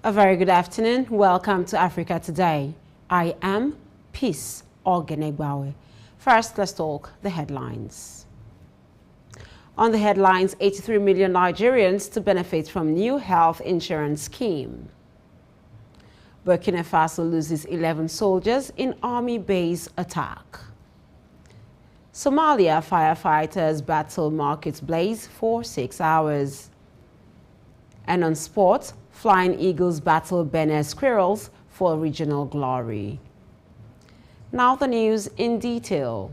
A very good afternoon. Welcome to Africa Today. I am Peace Ogenegbawe. First, let's talk the headlines. On the headlines, 83 million Nigerians to benefit from new health insurance scheme. Burkina Faso loses 11 soldiers in army base attack. Somalia firefighters battle markets blaze for 6 hours. And on sport, Flying Eagles battle Benin Squirrels for regional glory. Now the news in detail.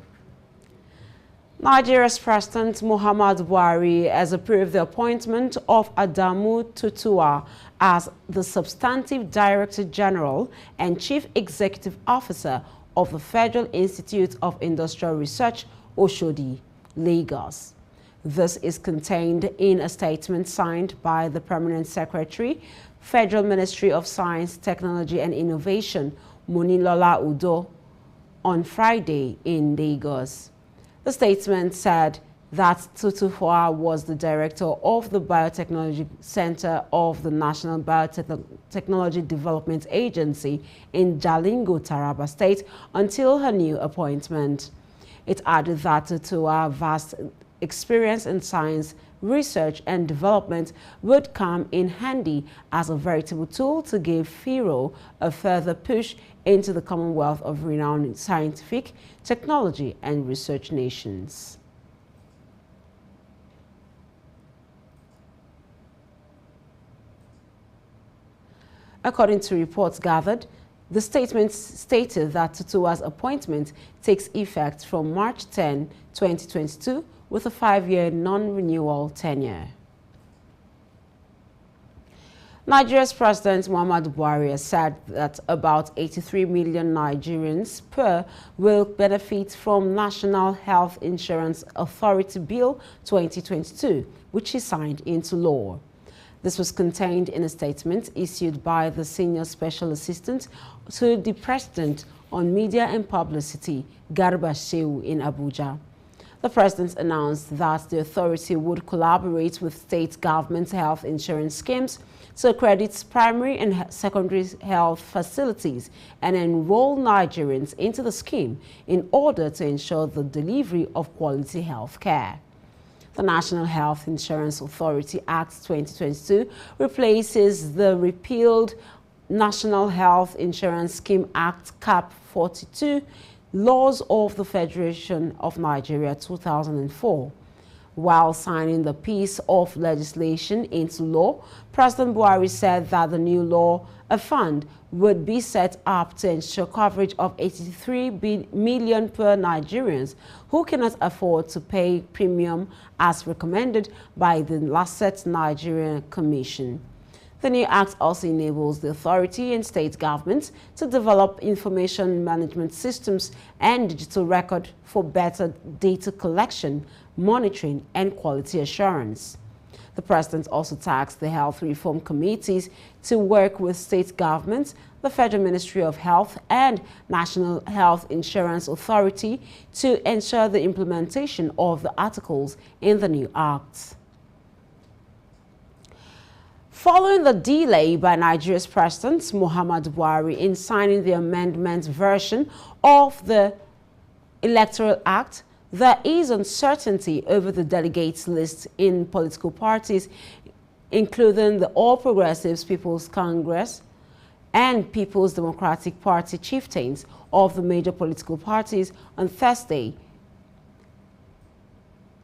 Nigeria's President Muhammadu Buhari has approved the appointment of Adamu Tutua as the Substantive Director General and Chief Executive Officer of the Federal Institute of Industrial Research, Oshodi, Lagos. This is contained in a statement signed by the Permanent Secretary, Federal Ministry of Science, Technology and Innovation, Munilola Udo, on Friday in Lagos. The statement said that Tutuwa was the director of the Biotechnology Center of the National Biotechnology Development Agency in Jalingo, Taraba State, until her new appointment. It added that Tutuwa's vast experience in science, research and development would come in handy as a veritable tool to give FIRO a further push into the Commonwealth of renowned scientific, technology and research nations. According to reports gathered, the statement stated that Tutuwa's appointment takes effect from March 10, 2022, with a 5-year non-renewal tenure. Nigeria's President Muhammadu Buhari has said that about 83 million Nigerians per will benefit from National Health Insurance Authority Bill 2022, which he signed into law. This was contained in a statement issued by the Senior Special Assistant to the President on Media and Publicity, Garba Shehu, in Abuja. The President announced that the authority would collaborate with state government health insurance schemes to accredit primary and secondary health facilities and enroll Nigerians into the scheme in order to ensure the delivery of quality health care. The National Health Insurance Authority Act 2022 replaces the repealed National Health Insurance Scheme Act Cap 42, Laws of the Federation of Nigeria 2004. While signing the piece of legislation into law, President Buhari said that the new law, a fund, would be set up to ensure coverage of 83 million per Nigerians who cannot afford to pay premium as recommended by the Lancet Nigeria Commission. The new act also enables the authority and state governments to develop information management systems and digital record for better data collection, monitoring, and quality assurance. The President also tasked the health reform committees to work with state governments, the Federal Ministry of Health, and National Health Insurance Authority to ensure the implementation of the articles in the new act. Following the delay by Nigeria's President Muhammadu Buhari in signing the amendment version of the Electoral Act, there is uncertainty over the delegates list in political parties, including the All Progressives People's Congress and People's Democratic Party chieftains of the major political parties on Thursday.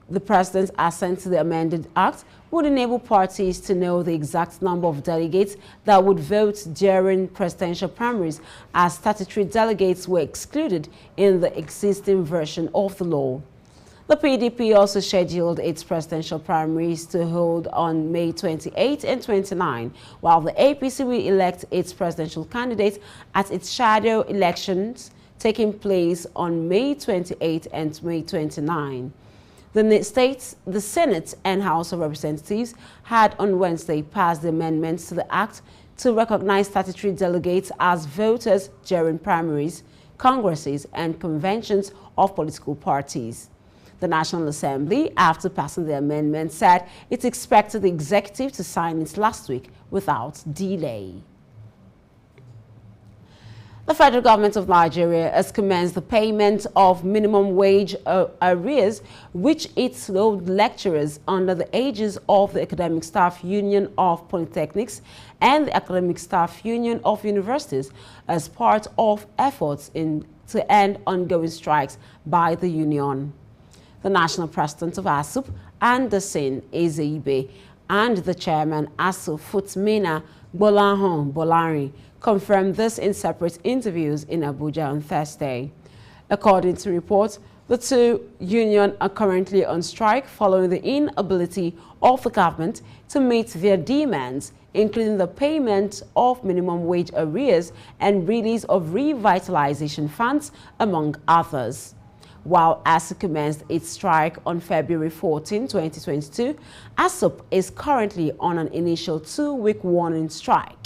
The President's assent to the amended act would enable parties to know the exact number of delegates that would vote during presidential primaries, as statutory delegates were excluded in the existing version of the law. The PDP also scheduled its presidential primaries to hold on May 28 and 29, while the APC will elect its presidential candidate at its shadow elections taking place on May 28 and May 29. The Senate and House of Representatives had on Wednesday passed the amendments to the Act to recognize statutory delegates as voters during primaries, congresses, and conventions of political parties. The National Assembly, after passing the amendment, said it expected the executive to sign it last week without delay. The federal government of Nigeria has commenced the payment of minimum wage arrears, which it owed lecturers under the aegis of the Academic Staff Union of Polytechnics and the Academic Staff Union of Universities as part of efforts to end ongoing strikes by the union. The national president of ASUP, Anderson Ezeibe, and the chairman, ASUP Futmina Bolahon Bolari, confirmed this in separate interviews in Abuja on Thursday. According to reports, the two unions are currently on strike following the inability of the government to meet their demands, including the payment of minimum wage arrears and release of revitalization funds, among others. While ASUP commenced its strike on February 14, 2022, ASUP is currently on an initial 2-week warning strike.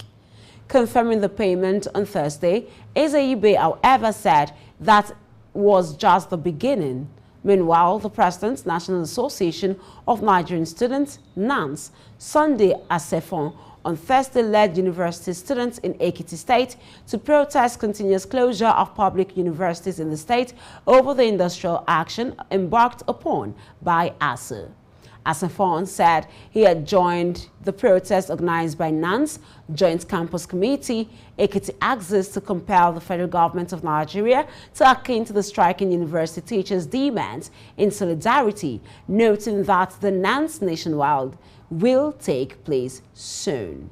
Confirming the payment on Thursday, Ezeibe, however, said that was just the beginning. Meanwhile, the President's National Association of Nigerian Students, NANS, Sunday Asefon, on Thursday led university students in Ekiti State to protest continuous closure of public universities in the state over the industrial action embarked upon by ASUP. Asefon said he had joined the protest organized by NANS, Joint Campus Committee, Ekiti Axis, to compel the federal government of Nigeria to akin to the striking university teachers' demands in solidarity, noting that the NANS nationwide will take place soon.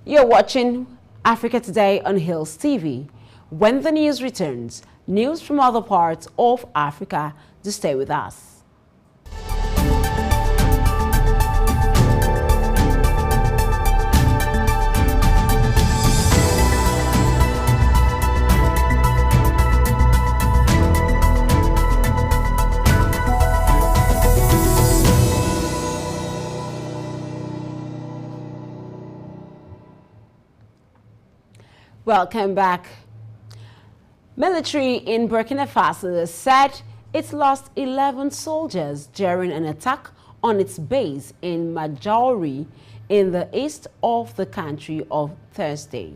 You're watching Africa Today on Hills TV. When the news returns, news from other parts of Africa, to stay with us. Welcome back. Military in Burkina Faso said it lost 11 soldiers during an attack on its base in Majauri in the east of the country on Thursday.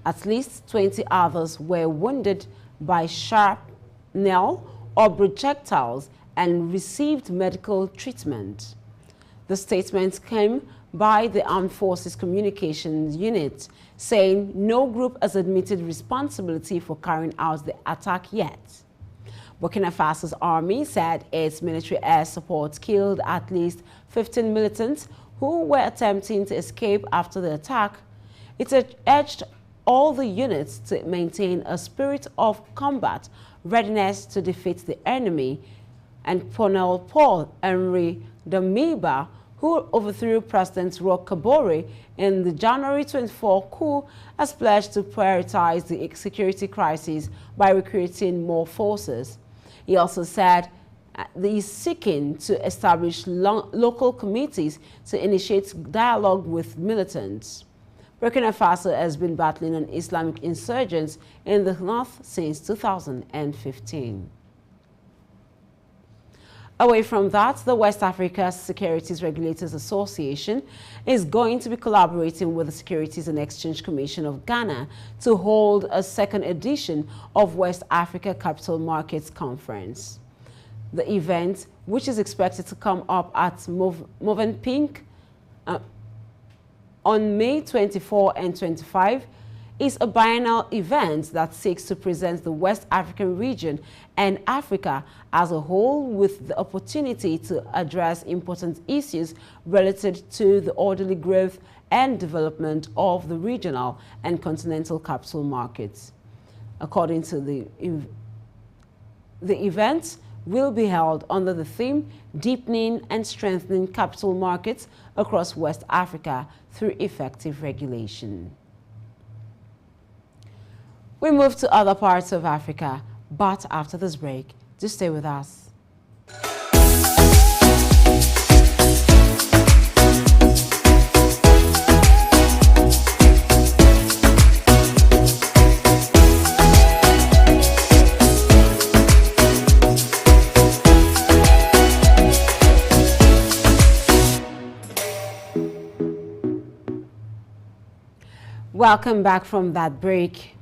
At least 20 others were wounded by shrapnel or projectiles and received medical treatment. The statement came by the Armed Forces Communications Unit, saying no group has admitted responsibility for carrying out the attack yet. Burkina Faso's army said its military air support killed at least 15 militants who were attempting to escape after the attack. It urged all the units to maintain a spirit of combat readiness to defeat the enemy, and Colonel Paul-Henri Damiba, who overthrew President Roch Kabore in the January 24 coup, has pledged to prioritize the security crisis by recruiting more forces. He also said he is seeking to establish local committees to initiate dialogue with militants. Burkina Faso has been battling an Islamic insurgents in the north since 2015. Away from that, the West Africa Securities Regulators Association is going to be collaborating with the Securities and Exchange Commission of Ghana to hold a second edition of West Africa Capital Markets Conference. The event, which is expected to come up at Movenpick on May 24 and 25, is a biennial event that seeks to present the West African region and Africa as a whole with the opportunity to address important issues related to the orderly growth and development of the regional and continental capital markets. According to the event will be held under the theme Deepening and Strengthening Capital Markets across West Africa through Effective Regulation. We move to other parts of Africa, but after this break, do stay with us. Welcome back from that break.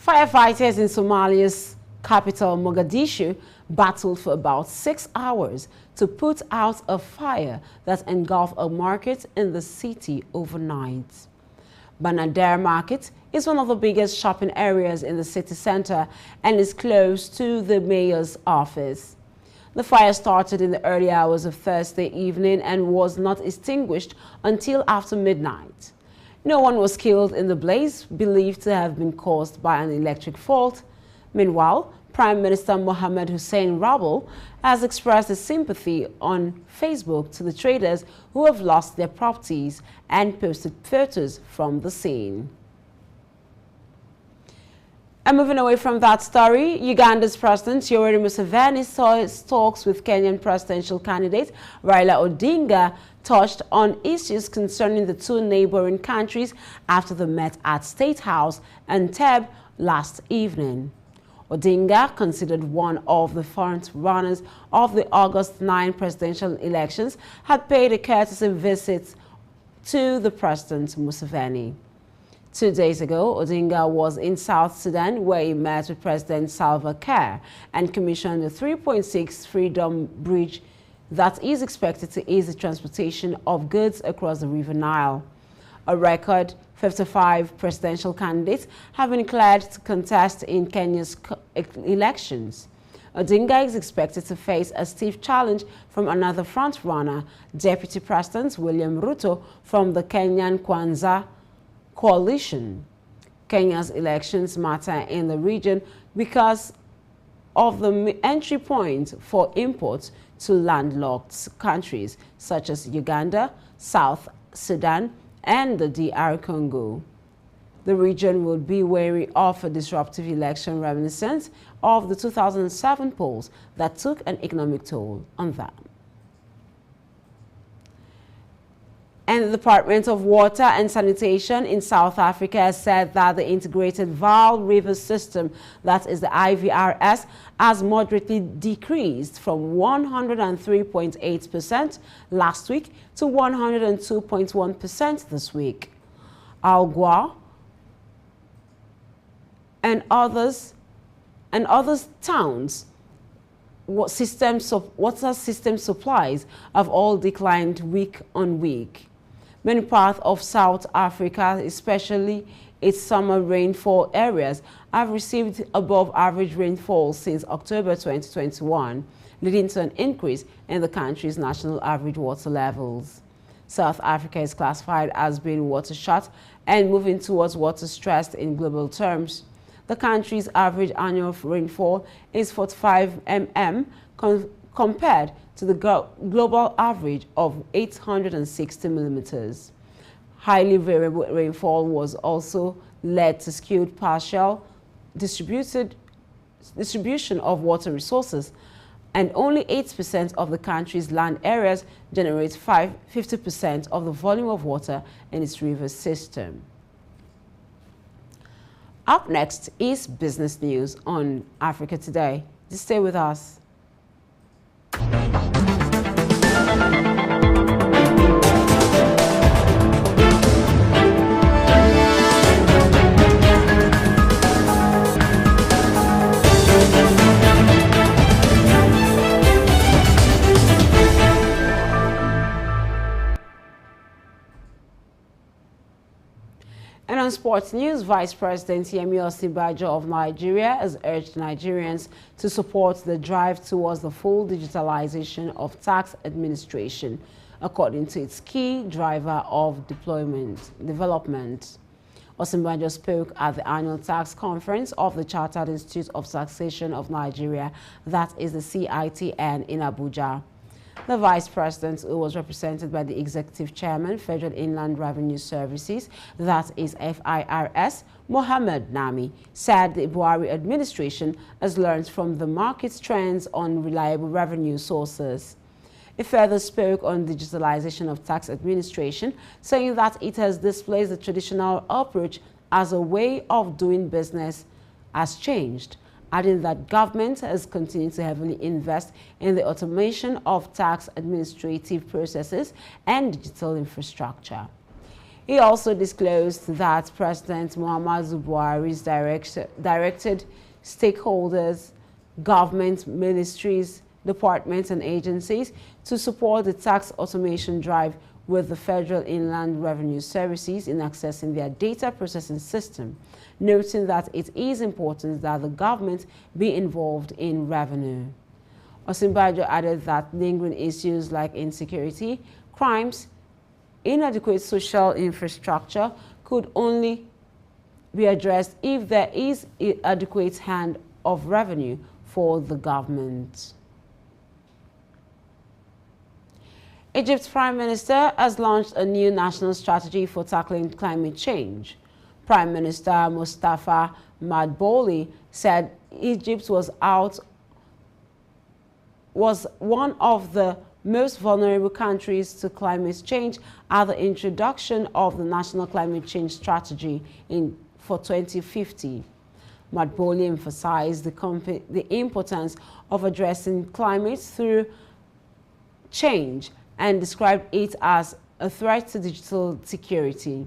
Firefighters in Somalia's capital, Mogadishu, battled for about 6 hours to put out a fire that engulfed a market in the city overnight. Banadere Market is one of the biggest shopping areas in the city center and is close to the mayor's office. The fire started in the early hours of Thursday evening and was not extinguished until after midnight. No one was killed in the blaze, believed to have been caused by an electric fault. Meanwhile, Prime Minister Mohamed Hussein Rabel has expressed his sympathy on Facebook to the traders who have lost their properties and posted photos from the scene. And moving away from that story, Uganda's President Yoweri Museveni saw his talks with Kenyan presidential candidate Raila Odinga touched on issues concerning the two neighboring countries after they met at State House Entebbe last evening. Odinga, considered one of the front runners of the August 9 presidential elections, had paid a courtesy visit to the President Museveni. 2 days ago, Odinga was in South Sudan, where he met with President Salva Kiir and commissioned the 3.6 Freedom Bridge that is expected to ease the transportation of goods across the River Nile. A record 55 presidential candidates have been declared to contest in Kenya's elections. Odinga is expected to face a stiff challenge from another front-runner, Deputy President William Ruto from the Kenyan Kwanza coalition. Kenya's elections matter in the region because of the entry point for imports to landlocked countries such as Uganda, South Sudan, and the DR Congo. The region will be wary of a disruptive election reminiscent of the 2007 polls that took an economic toll on them. And the Department of Water and Sanitation in South Africa has said that the integrated Vaal River system, that is the IVRS, has moderately decreased from 103.8% last week to 102.1% this week. Algua and other towns water system supplies have all declined week on week. Many parts of South Africa, especially its summer rainfall areas, have received above average rainfall since October 2021, leading to an increase in the country's national average water levels. South Africa is classified as being water-short and moving towards water-stressed in global terms. The country's average annual rainfall is 45 mm compared to the global average of 860 millimeters. Highly variable rainfall was also led to skewed partial distribution of water resources, and only 8% of the country's land areas generate 50% of the volume of water in its river system. Up next is business news on Africa Today. Just stay with us. And on sports news, Vice President Yemi Osinbajo of Nigeria has urged Nigerians to support the drive towards the full digitalization of tax administration, according to its key driver of development. Osinbajo spoke at the annual tax conference of the Chartered Institute of Taxation of Nigeria, that is the CITN, in Abuja. The Vice President, who was represented by the Executive Chairman, Federal Inland Revenue Services, that is FIRS, Mohammed Nami, said the Buhari administration has learned from the market's trends on reliable revenue sources. He further spoke on digitalization of tax administration, saying that it has displaced the traditional approach as a way of doing business has changed, adding that government has continued to heavily invest in the automation of tax administrative processes and digital infrastructure. He also disclosed that President Muhammadu Buhari's directed stakeholders, government ministries, departments and agencies to support the tax automation drive with the Federal Inland Revenue Services in accessing their data processing system, noting that it is important that the government be involved in revenue. Osinbajo added that lingering issues like insecurity, crimes, inadequate social infrastructure could only be addressed if there is an adequate hand of revenue for the government. Egypt's Prime Minister has launched a new national strategy for tackling climate change. Prime Minister Mustafa Madbouly said Egypt was one of the most vulnerable countries to climate change at the introduction of the National Climate Change Strategy for 2050. Madbouly emphasized the importance of addressing climate through change and described it as a threat to digital security.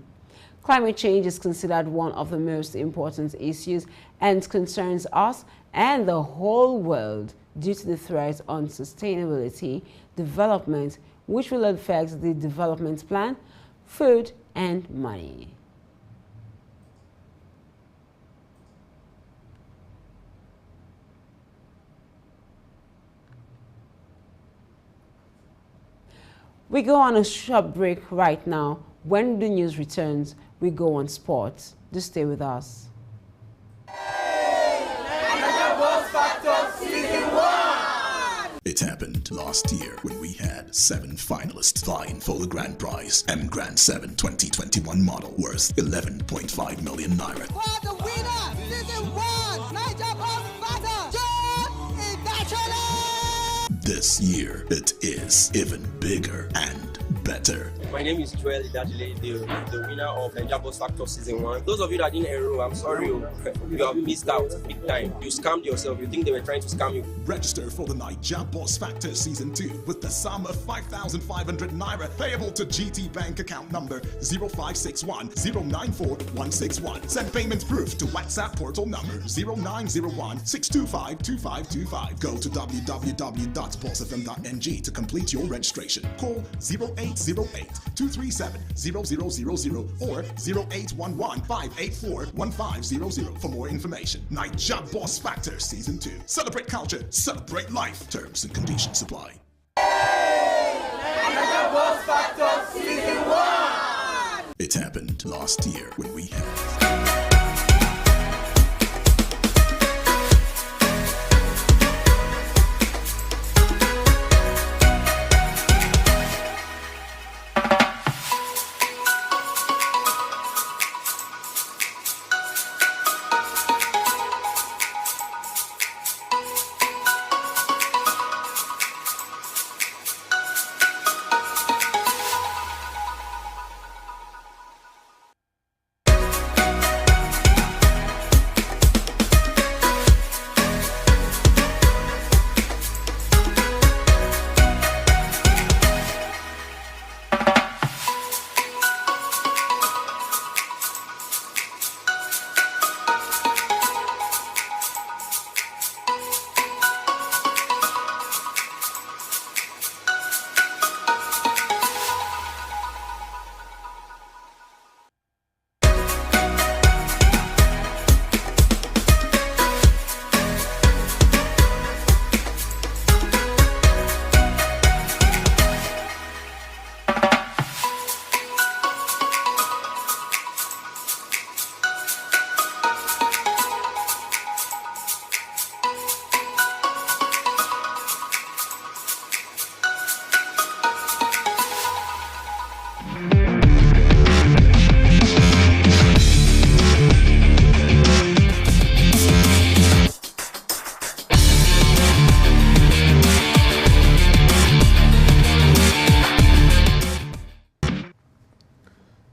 Climate change is considered one of the most important issues and concerns us and the whole world due to the threat on sustainability development, which will affect the development plan, food, and money. We go on a short break right now. When the news returns, we go on sports. Just stay with us. It happened last year when we had 7 finalists vying for the grand prize, M Grand 7 2021 model worth 11.5 million naira. For the winner, season 1, Niger Boss Factor, John International! This year, it is even bigger and better. My name is Joel Idadile, the winner of Niger Boss Factor Season 1. Those of you that didn't enroll, I'm sorry, you have missed out big time. You scammed yourself. You think they were trying to scam you. Register for the Niger Boss Factor Season 2 with the sum of 5,500 naira payable to GT Bank account number 0561 094 161. Send payment proof to WhatsApp portal number 0901 625 2525. Go to www.bossfm.ng to complete your registration. Call 0808 237 0000 or 0811 584 1500 for more information. Niger Boss Factor Season 2. Celebrate culture, celebrate life. Terms and conditions apply. Niger Boss Factor Season 1! It happened last year when we had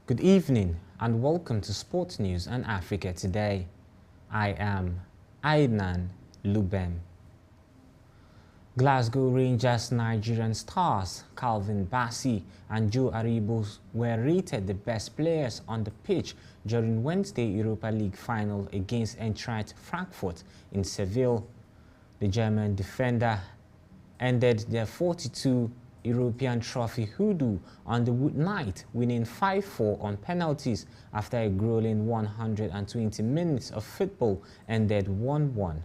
Good evening and welcome to Sports News and Africa Today. I am Aidnan Lubem. Glasgow Rangers Nigerian stars Calvin Bassey and Joe Aribo were rated the best players on the pitch during Wednesday Europa League final against Eintracht Frankfurt in Seville. The German defender ended their 42 European trophy hoodoo on the wood night, winning 5-4 on penalties after a grueling 120 minutes of football ended 1-1.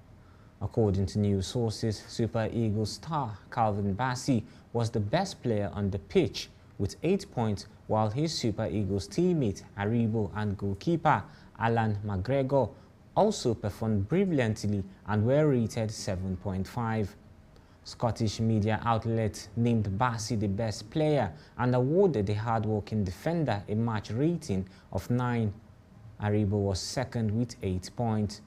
According to news sources, Super Eagles star Calvin Bassey was the best player on the pitch with 8 points, while his Super Eagles teammate Aribo and goalkeeper Alan McGregor also performed brilliantly and were rated 7.5. Scottish media outlet named Bassey the best player and awarded the hard-working defender a match rating of 9. Aribo was second with 8 points.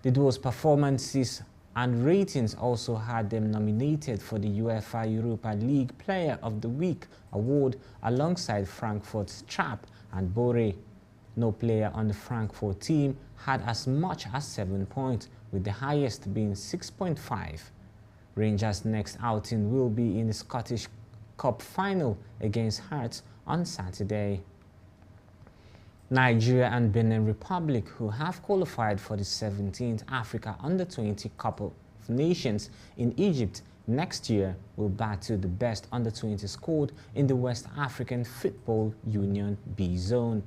The duo's performances and ratings also had them nominated for the UEFA Europa League Player of the Week award alongside Frankfurt's Trapp and Boré. No player on the Frankfurt team had as much as 7 points, with the highest being 6.5. Rangers' next outing will be in the Scottish Cup final against Hearts on Saturday. Nigeria and Benin Republic, who have qualified for the 17th Africa Under-20 Cup of Nations in Egypt next year, will battle the best Under-20 squad in the West African Football Union B zone.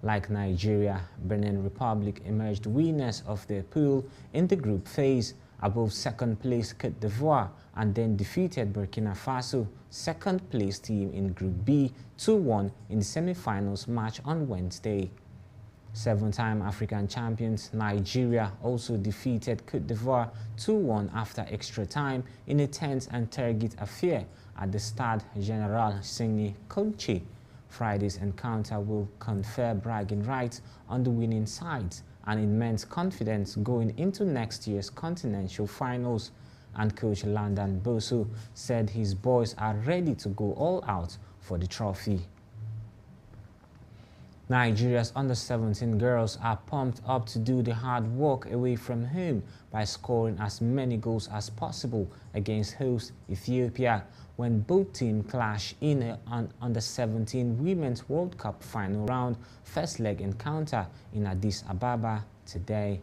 Like Nigeria, Benin Republic emerged winners of their pool in the group phase, above second-place Côte d'Ivoire, and then defeated Burkina Faso, second-place team in Group B, 2-1 in the semi-finals match on Wednesday. Seven-time African champions Nigeria also defeated Côte d'Ivoire 2-1 after extra time in a tense and turgid affair at the Stade General Sini Konche. Friday's encounter will confer bragging rights on the winning sides and immense confidence going into next year's continental finals, and coach Landan Boso said his boys are ready to go all out for the trophy. Nigeria's under-17 girls are pumped up to do the hard work away from home by scoring as many goals as possible against host Ethiopia when both teams clash in an under-17 Women's World Cup final round first leg encounter in Addis Ababa today.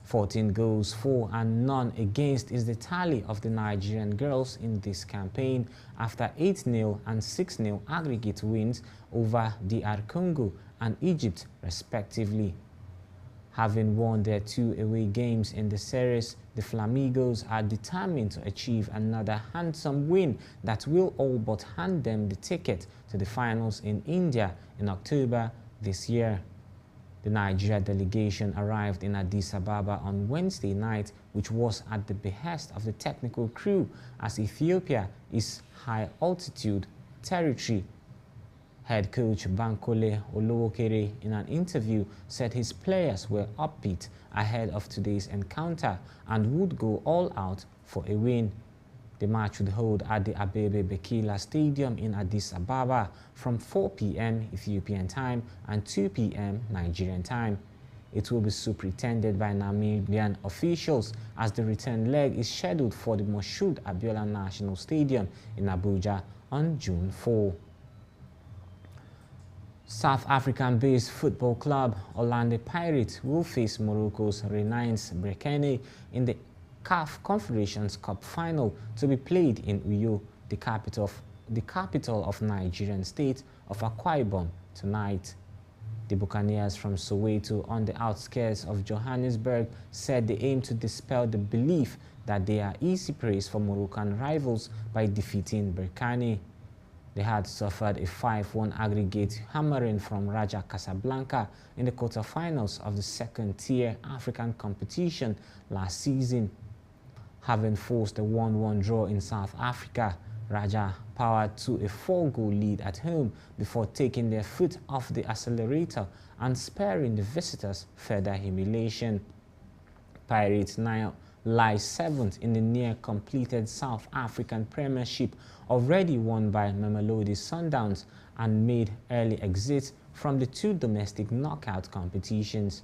14 goals for and none against is the tally of the Nigerian girls in this campaign after 8-0 and 6-0 aggregate wins over DR Congo and Egypt respectively. Having won their 2 away games in the series, the Flamingos are determined to achieve another handsome win that will all but hand them the ticket to the finals in India in October this year. The Nigeria delegation arrived in Addis Ababa on Wednesday night, which was at the behest of the technical crew, as Ethiopia is high-altitude territory. Head coach Bankole Olowokere, in an interview, said his players were upbeat ahead of today's encounter and would go all out for a win. The match would hold at the Abebe Bekila Stadium in Addis Ababa from 4 p.m. Ethiopian time and 2 p.m. Nigerian time. It will be superintended by Namibian officials, as the return leg is scheduled for the Moshood Abiola National Stadium in Abuja on June 4. South African-based football club Orlando Pirates will face Morocco's Rennes Berkane in the CAF Confederations Cup final to be played in Uyo, the capital of Nigerian state of Akwa Ibom, tonight. The Buccaneers from Soweto, on the outskirts of Johannesburg, said they aim to dispel the belief that they are easy prey for Moroccan rivals by defeating Berkane. They had suffered a 5-1 aggregate hammering from Raja Casablanca in the quarterfinals of the second-tier African competition last season. Having forced a 1-1 draw in South Africa, Raja powered to a 4-goal lead at home before taking their foot off the accelerator and sparing the visitors further humiliation. Pirates now lie 7th in the near-completed South African Premiership, already won by Mamelodi Sundowns, and made early exits from the 2 domestic knockout competitions.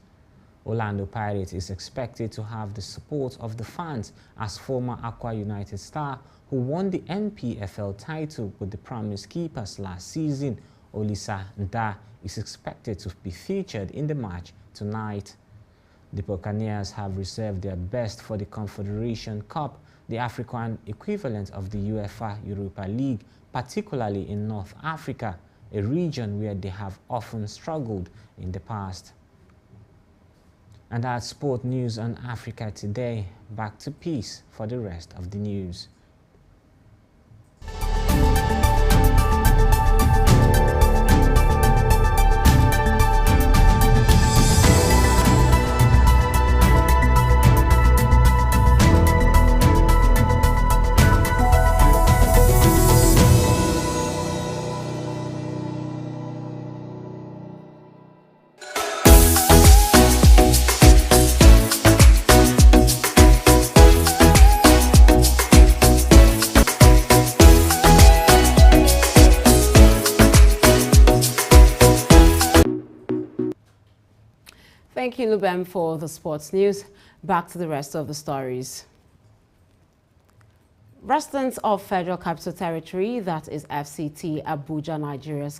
Orlando Pirates is expected to have the support of the fans as former Aqua United star who won the NPFL title with the Promise Keepers last season, Olisa Nda, is expected to be featured in the match tonight. The Buccaneers have reserved their best for the Confederation Cup, the African equivalent of the UEFA Europa League, particularly in North Africa, a region where they have often struggled in the past. And that's sport news on Africa Today. Back to Peace for the rest of the news. Thank you, Lubem, for the sports news. Back to the rest of the stories. Residents of Federal Capital Territory, that is FCT, Abuja, Nigeria's